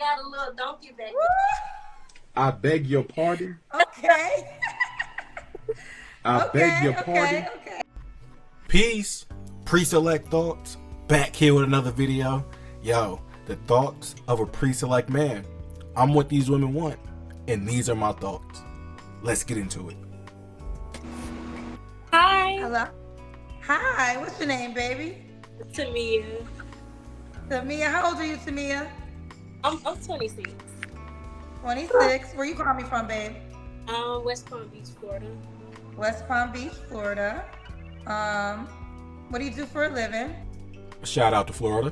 got a little donkey back. I beg your pardon. Okay. I beg your pardon. Okay. Peace. Pre-select thoughts. Back here with another video. Yo, the thoughts of a pre-select man. I'm what these women want, and these are my thoughts. Let's get into it. Hi. Hello. Hi. What's your name, baby? Tamia. Tamia. How old are you, Tamia? I'm 26. 26. Where you calling me from, babe? West Palm Beach, Florida. West Palm Beach, Florida. What do you do for a living? Shout out to Florida.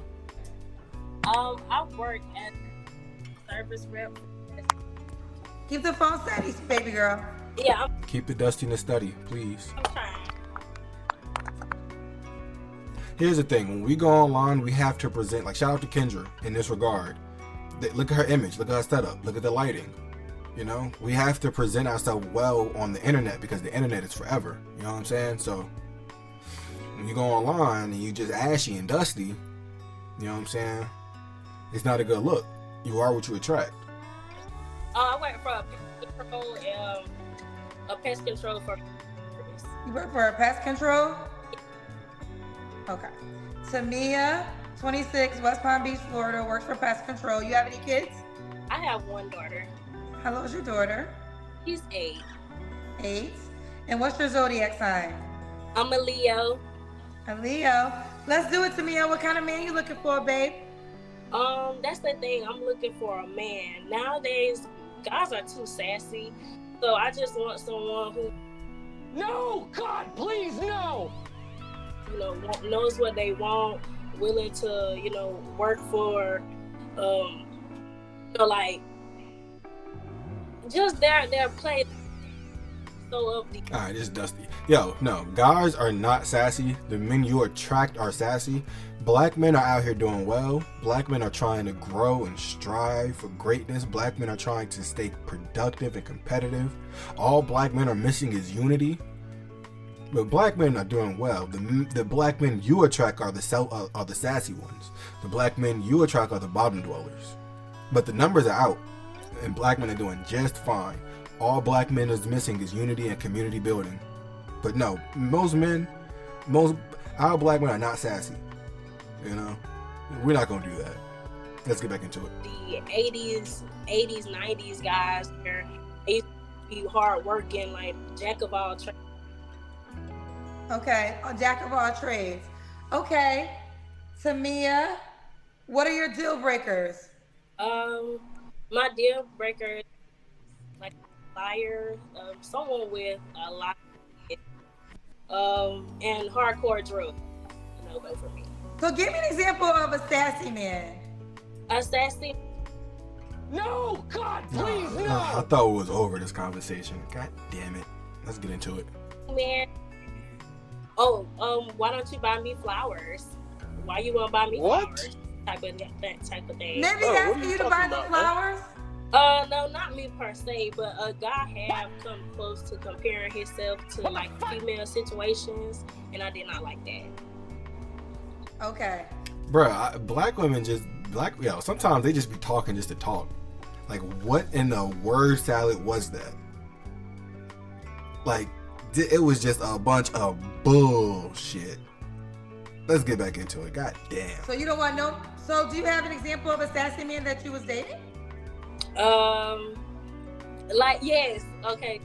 I work at service rep. Keep the phone steady, baby girl. Yeah, Keep the dustiness steady, please. I'm trying. Here's the thing. When we go online, we have to present, like, shout out to Kendra in this regard. Look at her image. Look at her setup. Look at the lighting. You know, we have to present ourselves well on the internet because the internet is forever. You know what I'm saying? So when you go online and you just ashy and dusty, you know what I'm saying? It's not a good look. You are what you attract. I work for a pest control for. You work for a pest control? Okay. Tamia, 26, West Palm Beach, Florida, works for pest control. You have any kids? I have one daughter. How old is your daughter? She's 8. 8. And what's your zodiac sign? I'm a Leo. A Leo. Let's do it, Tamia. What kind of man you looking for, babe? That's the thing. I'm looking for a man. Nowadays, guys are too sassy. So I just want someone who, No! God, please, no! you know, knows what they want, willing to, you know, work for, like, just their play. So of the. Alright, it's dusty. Yo, no, guys are not sassy. The men you attract are sassy. Black men are out here doing well. Black men are trying to grow and strive for greatness. Black men are trying to stay productive and competitive. All black men are missing is unity. But black men are doing well. The black men you attract are the sassy ones. The black men you attract are the bottom dwellers. But the numbers are out, and black men are doing just fine. All black men is missing is unity and community building. But no, most our black men are not sassy. You know, we're not gonna do that. Let's get back into it. The 80s, 90s guys, where they used to be hard working, like jack of all trades. Okay, a jack of all trades. Okay, Tamia, what are your deal breakers? My deal breaker is like a liar, someone with a lot, and hardcore drugs. No go for me. So give me an example of a sassy man. A sassy. No! God, please, I no! thought it was over this conversation. God damn it. Let's get into it. Man. Oh, why don't you buy me flowers? Why you won't buy me flowers? That type of thing. Maybe asking you to buy the flowers? No, not me per se, but a guy have come close to comparing himself to like female situations, and I did not like that. Okay. Bruh, black women sometimes they just be talking just to talk. Like, what in the word salad was that? Like, it was just a bunch of bullshit. Let's get back into it. God damn. So you don't want no. So do you have an example of a sassy man that you was dating? Like, yes, okay.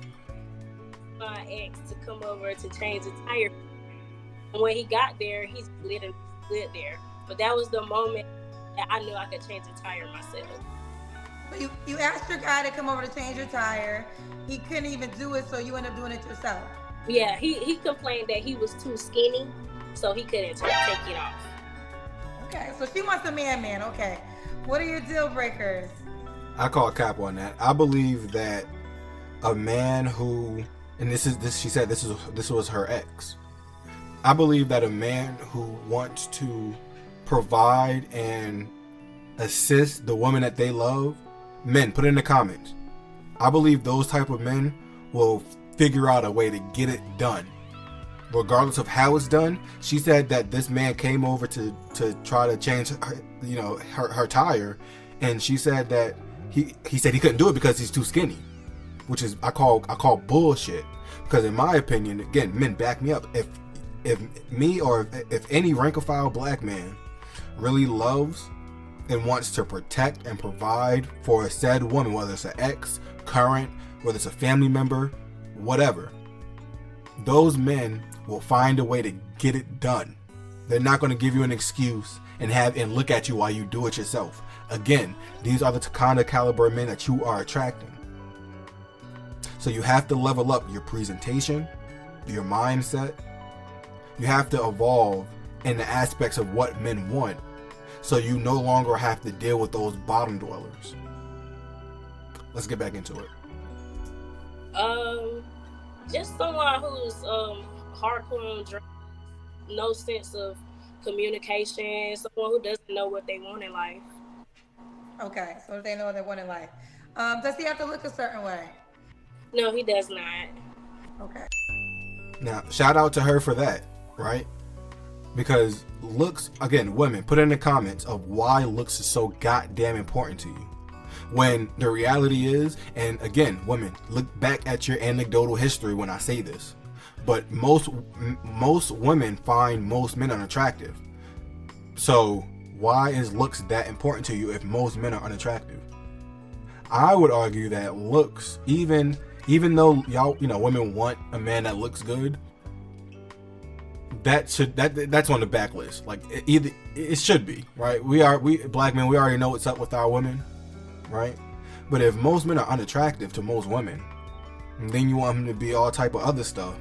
My ex to come over to change the tire. And when he got there, he slid there. But that was the moment that I knew I could change the tire myself. So you asked your guy to come over to change your tire. He couldn't even do it, so you ended up doing it yourself. Yeah, he complained that he was too skinny, so he couldn't take it off. Okay, so she wants a man. Okay, what are your deal breakers? I call cap on that. I believe that a man who, and she said this was her ex. I believe that a man who wants to provide and assist the woman that they love, men, put it in the comments. I believe those type of men will figure out a way to get it done. regardless of how it's done. She said that this man came over to try to change her, her tire, and she said that he said he couldn't do it because he's too skinny, which is I call bullshit. Because in my opinion, again, men back me up. If me or if any rank and file black man really loves and wants to protect and provide for a said woman, whether it's an ex, current, whether it's a family member, whatever, those men will find a way to get it done. They're not going to give you an excuse and look at you while you do it yourself. Again, these are the kind of caliber men that you are attracting. So you have to level up your presentation, your mindset. You have to evolve in the aspects of what men want, so you no longer have to deal with those bottom dwellers. Let's get back into it. Just someone who's hardcore on drugs, no sense of communication, someone who doesn't know what they want in life. Okay, so they know what they want in life. Does he have to look a certain way? No, he does not. Okay. Now, shout out to her for that, right? Because looks, again, women, put in the comments of why looks is so goddamn important to you. When the reality is, and again, women, look back at your anecdotal history when I say this, but most women find most men unattractive. So why is looks that important to you if most men are unattractive? I would argue that looks, even though y'all, women want a man that looks good, that's on the back list. Like it should be, right? We black men, we already know what's up with our women, right? But if most men are unattractive to most women, and then you want them to be all type of other stuff,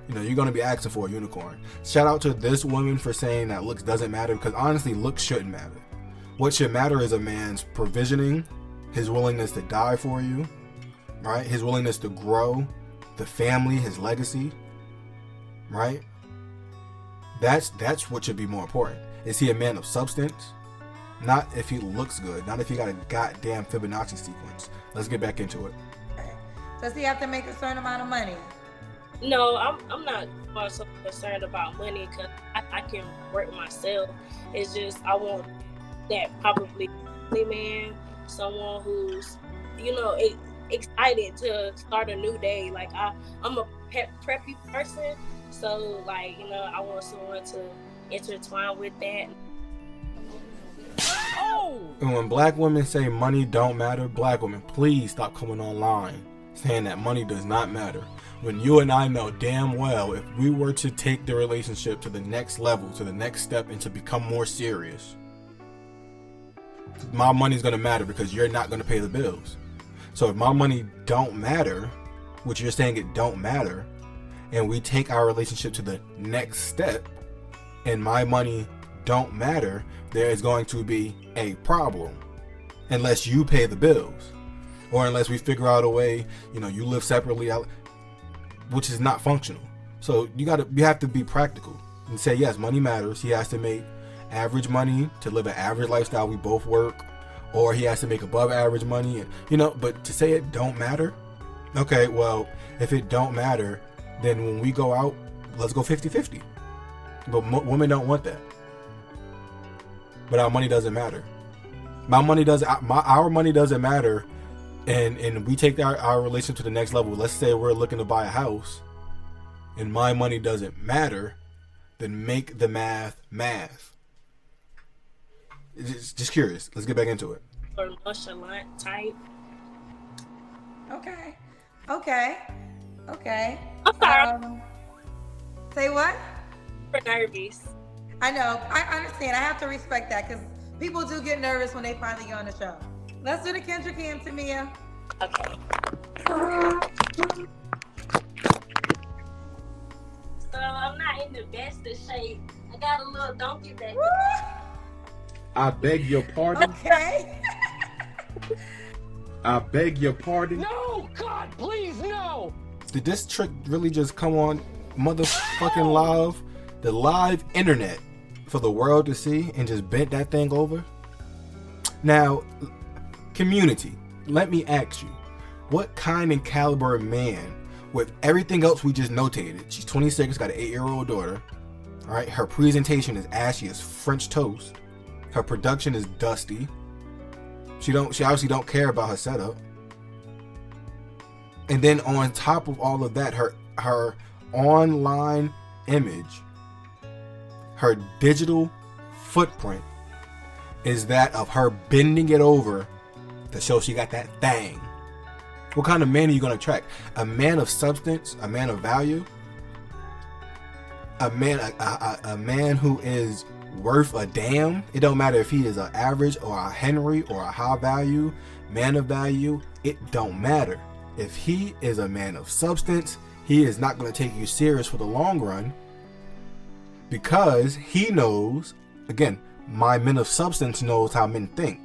you're going to be asking for a unicorn. Shout out to this woman for saying that looks doesn't matter, because honestly, looks shouldn't matter. What should matter is a man's provisioning, his willingness to die for you, right? His willingness to grow the family, his legacy, right? That's what should be more important. Is he a man of substance? Not if he looks good. Not if he got a goddamn Fibonacci sequence. Let's get back into it. Okay. Does he have to make a certain amount of money? No, I'm not so concerned about money, because I can work myself. It's just I want that probably man, someone who's excited to start a new day. Like I'm a preppy person, so I want someone to intertwine with that. And when black women say money don't matter, black women, please stop coming online saying that money does not matter. When you and I know damn well, if we were to take the relationship to the next level, to the next step, and to become more serious, my money's gonna matter, because you're not gonna pay the bills. So if my money don't matter, which you're saying it don't matter, and we take our relationship to the next step, and my money don't matter, there is going to be a problem, unless you pay the bills, or unless we figure out a way, you live separately, which is not functional. So you have to be practical and say, yes, money matters. He has to make average money to live an average lifestyle. We both work, or he has to make above average money, and but to say it don't matter, okay, well, if it don't matter, then when we go out, let's go 50-50. But women don't want that. But our money doesn't matter. Our money doesn't matter. And we take our relationship to the next level. Let's say we're looking to buy a house, and my money doesn't matter, then make the math. Just curious. Let's get back into it. Or nonchalant type. Okay. I'm sorry. Say what? I'm nervous. I know. I understand. I have to respect that, because people do get nervous when they finally get on the show. Let's do the Kendrick Cam to Mia. Okay. So I'm not in the best of shape. I got a little donkey back. I beg your pardon. Okay. I beg your pardon. No! God, please, no! Did this trick really just come on motherfucking live? The live internet for the world to see, and just bent that thing over? Now, community, let me ask you, what kind and caliber of man, with everything else we just notated, she's 26, got an 8-year-old daughter, all right, her presentation is ashy as French toast, her production is dusty, She obviously don't care about her setup. And then on top of all of that, her online image, her digital footprint is that of her bending it over to show she got that thing. What kind of man are you going to attract? A man of substance, a man of value, a man who is worth a damn. It don't matter if he is an average or a Henry or a high value man of value. It don't matter. If he is a man of substance, he is not going to take you serious for the long run, because he knows, again, my men of substance knows how men think,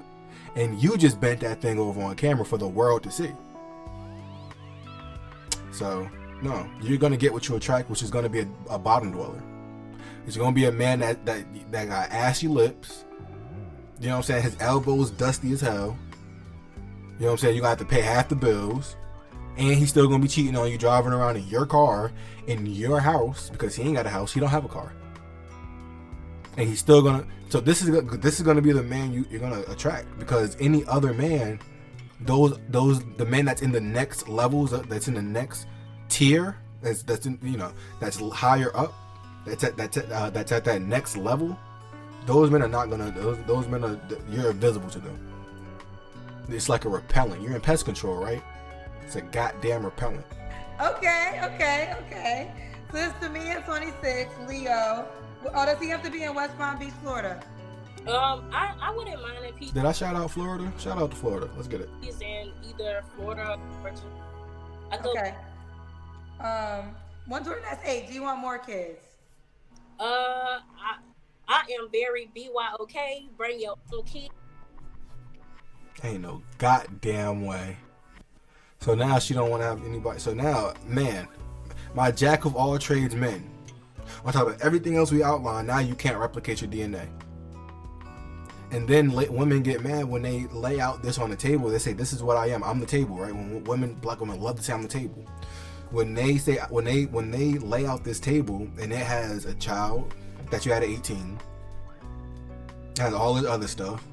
and you just bent that thing over on camera for the world to see. So no, you're going to get what you attract, which is going to be a bottom dweller. It's going to be a man that got ashy lips. You know what I'm saying? His elbows dusty as hell. You know what I'm saying? You're going to have to pay half the bills. And he's still going to be cheating on you, driving around in your car, in your house, because he ain't got a house. He don't have a car. And he's still going to... So this is going to be the man you're going to attract. Because any other man, the man that's in the next levels, that's in the next tier, that's in, you know, that's higher up, that's at that next level, those men are not going to... Those men are... You're invisible to them. It's like a repellent. You're in pest control, right? It's a goddamn repellent. Okay. So this is me at 26, Leo. Oh, does he have to be in West Palm Beach, Florida? I wouldn't mind if he... Did I shout out Florida? Shout out to Florida. Let's get it. He's in either Florida or... Okay. 1 Jordan, that's 8. Do you want more kids? I am very BYOK. Bring your own kids. Ain't no goddamn way. So now she don't want to have anybody. So now, man, my jack of all trades men, on top of everything else we outlined, now you can't replicate your DNA. And then women get mad when they lay out this on the table. They say, "This is what I am. I'm the table." Right? When black women love to say I'm the table. When they lay out this table and it has a child that you had at 18, has all this other stuff,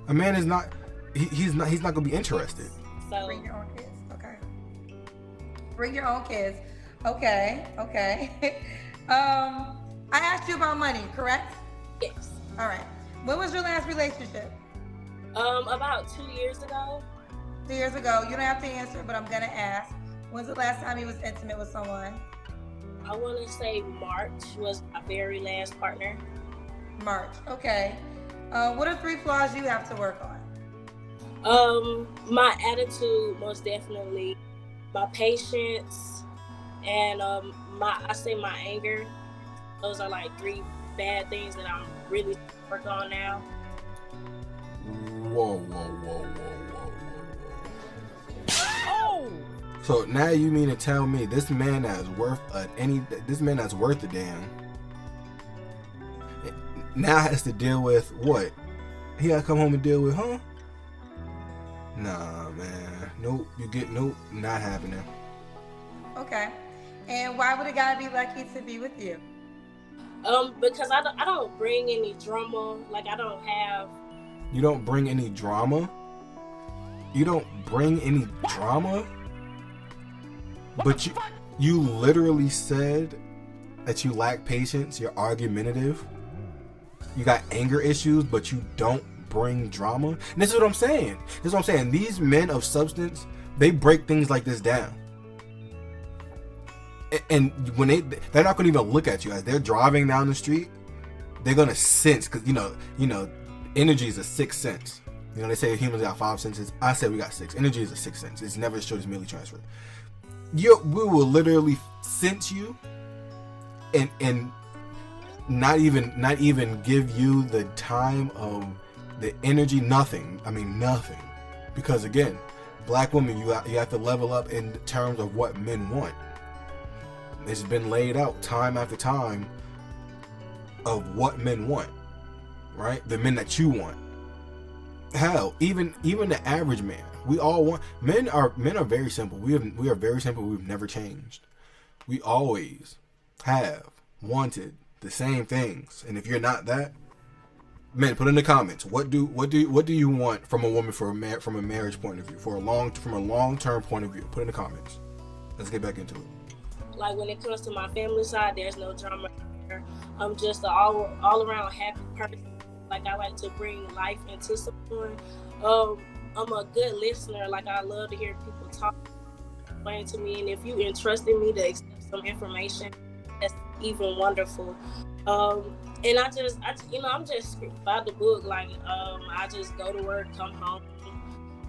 a man is not. He's not gonna be interested. So bring your own kids. Okay. Bring your own kids. Okay. I asked you about money, correct? Yes. All right. When was your last relationship? About 2 years ago. 2 years ago. You don't have to answer, but I'm gonna ask. When's the last time you was intimate with someone? I want to say March was my very last partner. March. Okay. What are 3 flaws you have to work on? My attitude, most definitely, my patience, and my anger. Those are like 3 bad things that I'm really working on now. Whoa. Oh! So now you mean to tell me this man that's worth a damn now has to deal with what? He gotta come home and deal with, huh? Nah, man. Nope. Not happening. Okay. And why would a guy be lucky to be with you? Because I don't bring any drama. Like, I don't have... You don't bring any drama? You don't bring any drama? But you literally said that you lack patience, you're argumentative, you got anger issues, but you don't bring drama. And this is what I'm saying. These men of substance, they break things like this down. And when they're not going to even look at you as they're driving down the street. They're going to sense, because you know, energy is a 6th sense. You know, they say humans got 5 senses. I said we got 6. Energy is a 6th sense. It's never as short as merely transferred. We will literally sense you, and not even give you the time of the energy. Nothing. I mean nothing. Because again, black women, you have to level up in terms of what men want. It's been laid out time after time of what men want, right? The men that you want. Hell, even the average man. We all want... Men are very simple. We are very simple. We've never changed. We always have wanted the same things. And if you're not that, Men, put in the comments. What do you want from a woman from a marriage point of view, from a long-term point of view? Put in the comments. Let's get back into it. Like when it comes to my family side, there's no drama. I'm just an all around happy person. Like I like to bring life into someone. I'm a good listener. Like I love to hear people talk, explain to me, and if you entrusted me to accept some information, that's even wonderful. And I'm just by the book. Like I just go to work, come home,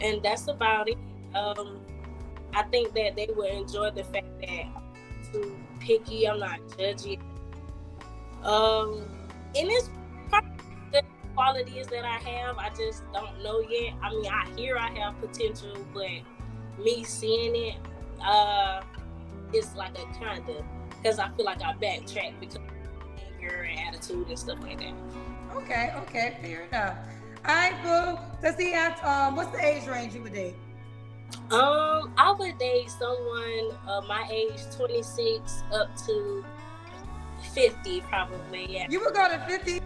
and that's about it. I think that they would enjoy the fact that I'm too picky. I'm not judgy. And it's probably the qualities that I have. I just don't know yet. I mean, I hear I have potential, but me seeing it, it's like a kind of, because I feel like I backtrack because of anger and attitude and stuff like that. Okay, fair enough. All right, boo. Does he have, what's the age range you would date? I would date someone my age, 26 up to 50, probably. Yeah. You would go to 50?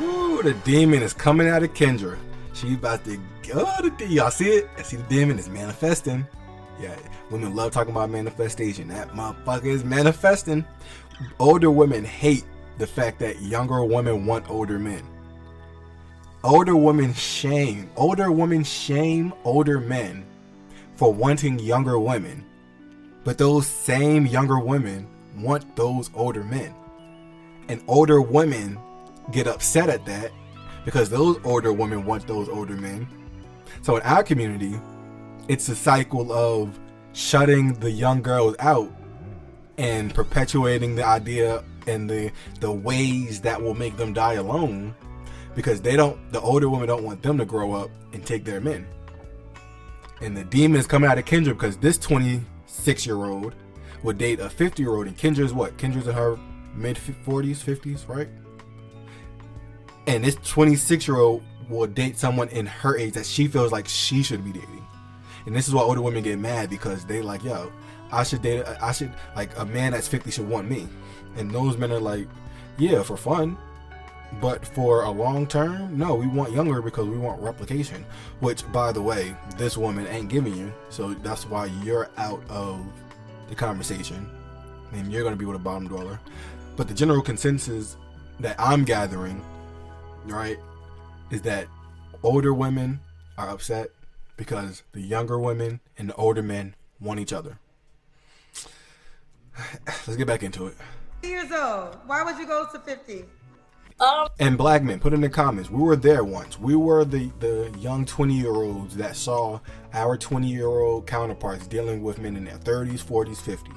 Ooh, the demon is coming out of Kendra. She about to go y'all see it? I see the demon is manifesting. Yeah, women love talking about manifestation. That motherfucker is manifesting. Older women hate the fact that younger women want older men. Older women shame older men for wanting younger women. But those same younger women want those older men. And older women get upset at that because those older women want those older men. So in our community, it's a cycle of shutting the young girls out and perpetuating the idea and the ways that will make them die alone, because the older women don't want them to grow up and take their men. And the demon is coming out of Kendra because this 26-year-old would date a 50-year-old, and Kendra's what? Kendra's in her mid 40s, 50s, right? And this 26-year-old will date someone in her age that she feels like she should be dating. And this is why older women get mad, because they like, yo, like a man that's 50 should want me. And those men are like, yeah, for fun. But for a long term, no, we want younger because we want replication. Which, by the way, this woman ain't giving you. So that's why you're out of the conversation. And you're going to be with a bottom dweller. But the general consensus that I'm gathering, right, is that older women are upset because the younger women and the older men want each other. Let's get back into it. Years old. Why would you go to 50? And black men, put in the comments. We were there once. We were the young 20-year-olds that saw our 20-year-old counterparts dealing with men in their 30s, 40s, 50s.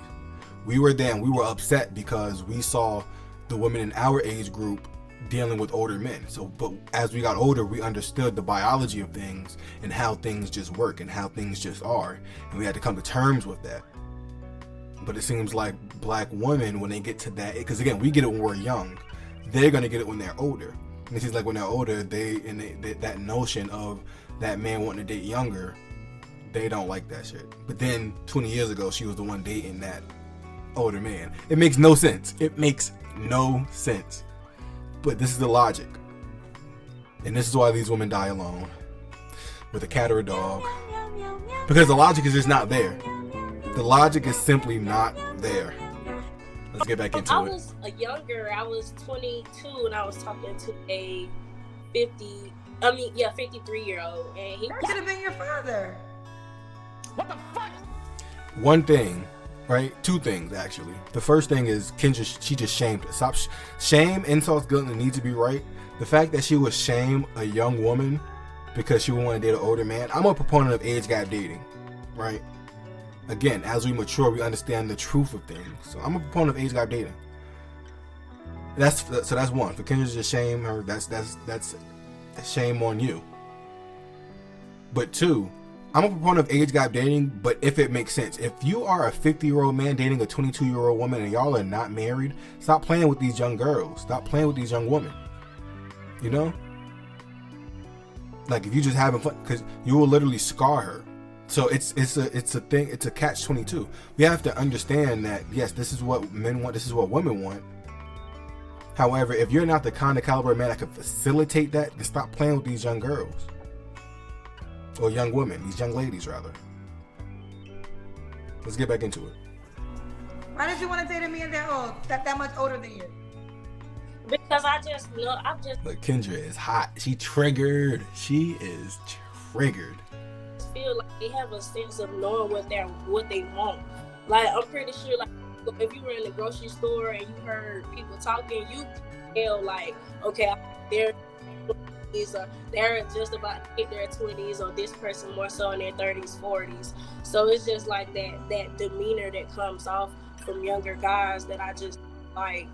We were there and we were upset because we saw the women in our age group dealing with older men. So, but as we got older, we understood the biology of things and how things just work and how things just are. And we had to come to terms with that. But it seems like black women, when they get to that, because again, we get it when we're young. They're gonna get it when they're older. And it seems like when they're older, they that notion of that man wanting to date younger, they don't like that shit. But then 20 years ago, she was the one dating that older man. It makes no sense. It makes no sense. But this is the logic. And this is why these women die alone with a cat or a dog. Because the logic is just not there. The logic is simply not there. Let's get back into it. I was younger. I was 22 and I was talking to a 53-year-old. And he That could have been your father. What the fuck? One thing, right? Two things, actually. The first thing is Kendra, she just shamed her. Stop. Shame, insults, guilt, and need to be right. The fact that she would shame a young woman because she would want to date an older man. I'm a proponent of age gap dating, right? Again, as we mature, we understand the truth of things. So I'm a proponent of age gap dating. That's one. For Kendra to just shame her, that's a shame on you. But two, I'm a proponent of age gap dating, but if it makes sense. If you are a 50-year-old man dating a 22-year-old woman and y'all are not married, stop playing with these young girls. Stop playing with these young women. You know? Like, if you just having fun, because you will literally scar her. So it's a thing. It's a catch-22. We have to understand that, yes, this is what men want. This is what women want. However, if you're not the kind of caliber of man that can facilitate that, then stop playing with these young girls. Or young women, these young ladies rather. Let's get back into it. Why did you want to date a man that old, that much older than you? Because I just know, Look, Kendra is hot. She triggered. She is triggered. feel like they have a sense of knowing what they want. Like, I'm pretty sure, like, if you were in the grocery store and you heard people talking, you feel like, okay, they're just about to hit their 20s, or this person more so in their 30s, 40s. So it's just like that demeanor that comes off from younger guys that I just like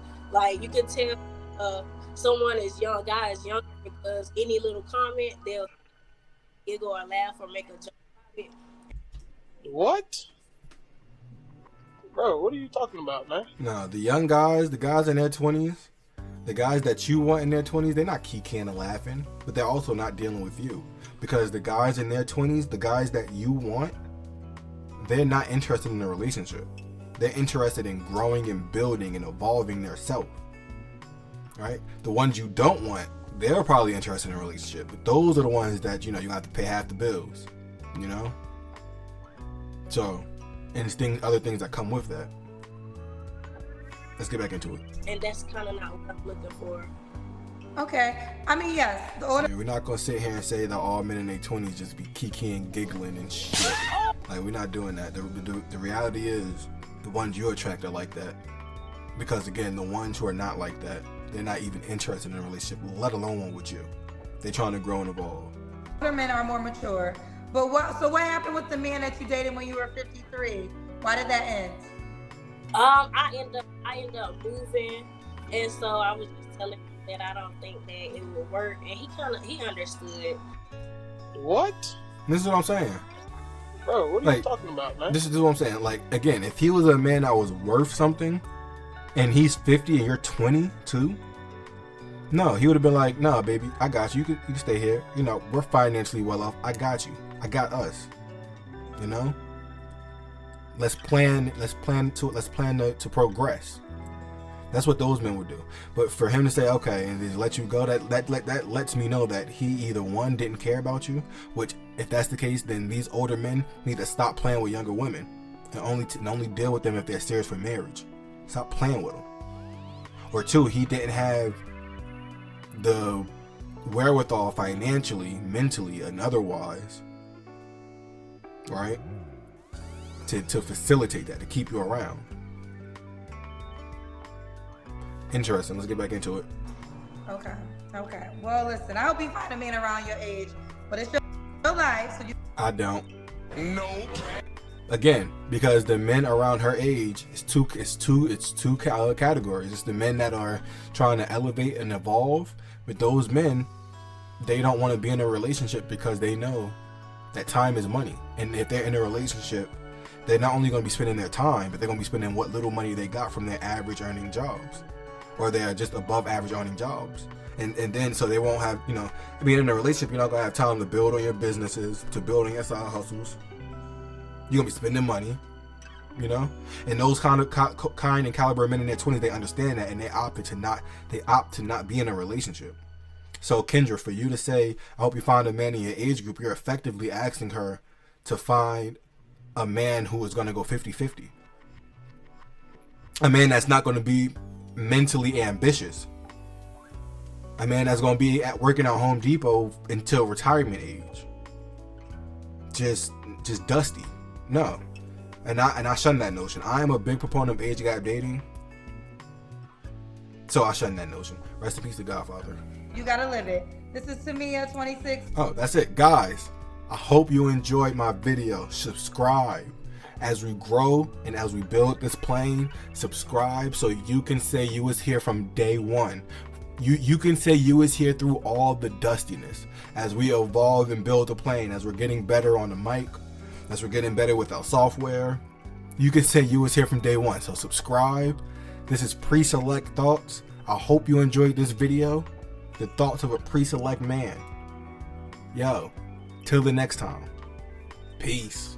you can tell someone is young, guy is younger, because any little comment they'll giggle or laugh or make a joke about it. What? Bro, what are you talking about, man? No, the young guys, the guys in their 20s, the guys that you want in their 20s, they're not kicking and laughing, but they're also not dealing with you. Because the guys in their 20s, the guys that you want, they're not interested in a relationship. They're interested in growing and building and evolving their self. Right? The ones you don't want, they're probably interested in a relationship, but those are the ones that, you have to pay half the bills, So, and it's other things that come with that. Let's get back into it. And that's kind of not what I'm looking for. Okay. I mean, yes. The older. We're not gonna sit here and say that all men in their 20s just be kikiing, giggling, and shit. Like, we're not doing that. The reality is, the ones you attract are like that. Because again, the ones who are not like that, they're not even interested in a relationship, let alone one with you. They're trying to grow and evolve. Older men are more mature. But what happened with the man that you dated when you were 53? Why did that end? I ended up moving, and so I was just telling him that I don't think that it would work, and he understood. What? This is what I'm saying. Bro, what are you talking about, man? This is what I'm saying. Like, again, if he was a man that was worth something, and he's 50 and you're 22, no, he would have been like, nah, baby, I got you. You can stay here. We're financially well off. I got you. I got us. Let's plan to progress. That's what those men would do. But for him to say, okay, and just let you go, that lets me know that he either, one, didn't care about you, which, if that's the case, then these older men need to stop playing with younger women and only deal with them if they're serious for marriage. Stop playing with them. Or two, he didn't have the wherewithal financially, mentally, and otherwise, right, to facilitate that, to keep you around. Interesting. Let's get back into it. Okay. Well, listen, I hope you find a man around your age, but it's your life, so you. I don't. No. Again, because the men around her age it's two categories. It's the men that are trying to elevate and evolve, but those men, they don't want to be in a relationship because they know that time is money. And if they're in a relationship, they're not only going to be spending their time, but they're going to be spending what little money they got from their average earning jobs, or they are just above average earning jobs. And then so they won't have, being in a relationship, you're not going to have time to build on your businesses, to build on your side hustles. You're going to be spending money, and those kind and caliber men in their 20s, they understand that, and they opt to not be in a relationship. So Kendra, for you to say, I hope you find a man in your age group, you're effectively asking her to find a man who is going to go 50-50. A man that's not going to be mentally ambitious. A man that's going to be working at Home Depot until retirement age. Just dusty. No. And I shun that notion. I am a big proponent of age gap dating. So I shun that notion. Rest in peace to Godfather. You gotta live it. This is Tamia, 26. Oh, that's it. Guys, I hope you enjoyed my video. Subscribe. As we grow and as we build this plane, subscribe so you can say you was here from day one. You can say you was here through all the dustiness. As we evolve and build the plane, as we're getting better on the mic, as we're getting better with our software, you can say you was here from day one. So subscribe. This is Pre-Select Thoughts. I hope you enjoyed this video. The thoughts of a pre-select man. Yo, till the next time. Peace.